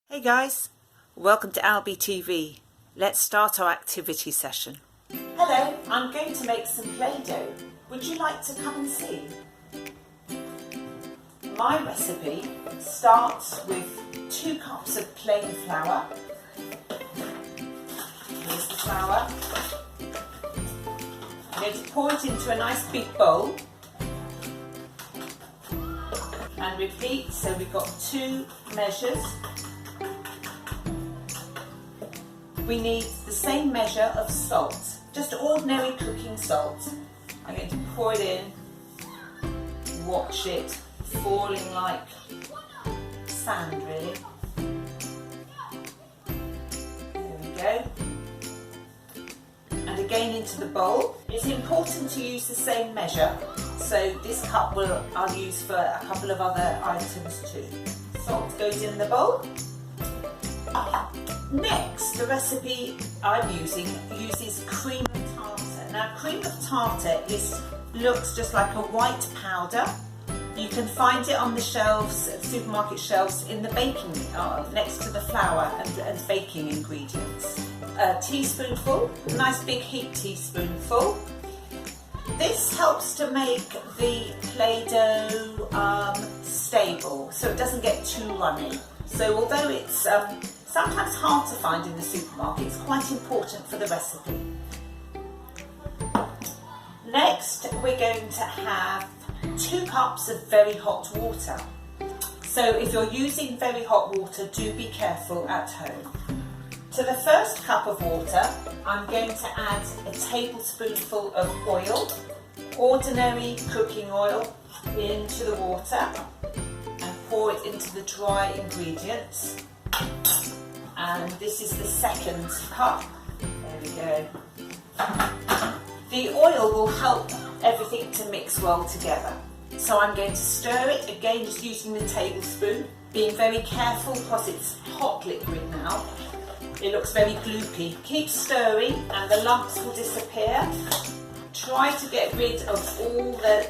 Hey guys, welcome to Alby TV. Let's start our activity session. Hello, I'm going to make some Play-Doh. Would you like to come and see? My recipe starts with 2 cups of plain flour. Here's the flour. I'm going to pour it into a nice big bowl and repeat, so we've got 2 measures. We need the same measure of salt, just ordinary cooking salt. I'm going to pour it in, watch it falling like sand really. There we go. And again into the bowl. It's important to use the same measure, so this cup I'll use for a couple of other items too. Salt goes in the bowl. Next, the recipe I'm using uses cream of tartar. Now, cream of tartar looks just like a white powder. You can find it on the shelves, supermarket shelves, in the baking, next to the flour and baking ingredients. A teaspoonful, a nice big heaped teaspoonful. This helps to make the Play-Doh stable, so it doesn't get too runny. So although it's sometimes hard to find in the supermarket, it's quite important for the recipe. Next, we're going to have 2 cups of very hot water. So if you're using very hot water, do be careful at home. To the first cup of water, I'm going to add a tablespoonful of oil, ordinary cooking oil, into the water and pour it into the dry ingredients. And this is the second cup. There we go. The oil will help everything to mix well together. So I'm going to stir it, again just using the tablespoon, being very careful because it's hot liquid now. It looks very gloopy. Keep stirring and the lumps will disappear. Try to get rid of all the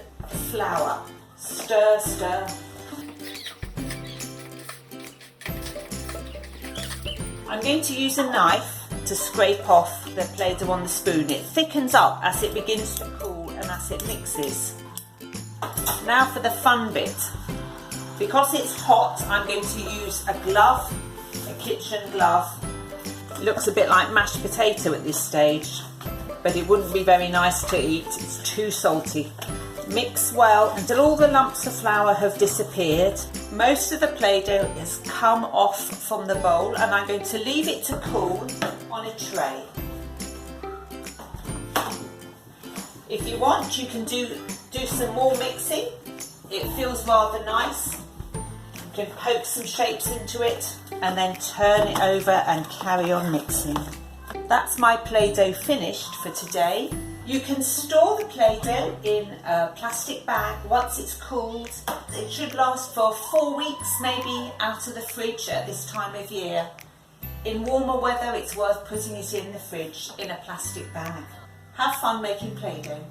flour. Stir, stir. I'm going to use a knife to scrape off the Play-Doh on the spoon. It thickens up as it begins to cool and as it mixes. Now for the fun bit. Because it's hot, I'm going to use a glove, a kitchen glove. It looks a bit like mashed potato at this stage, but it wouldn't be very nice to eat. It's too salty. Mix well until all the lumps of flour have disappeared. Most of the Play-Doh has come off from the bowl and I'm going to leave it to cool on a tray. If you want, you can do some more mixing. It feels rather nice. You can poke some shapes into it and then turn it over and carry on mixing. That's my Play-Doh finished for today. You can store the Play-Doh in a plastic bag once it's cooled. It should last for 4 weeks, maybe, out of the fridge at this time of year. In warmer weather, it's worth putting it in the fridge in a plastic bag. Have fun making Play-Doh.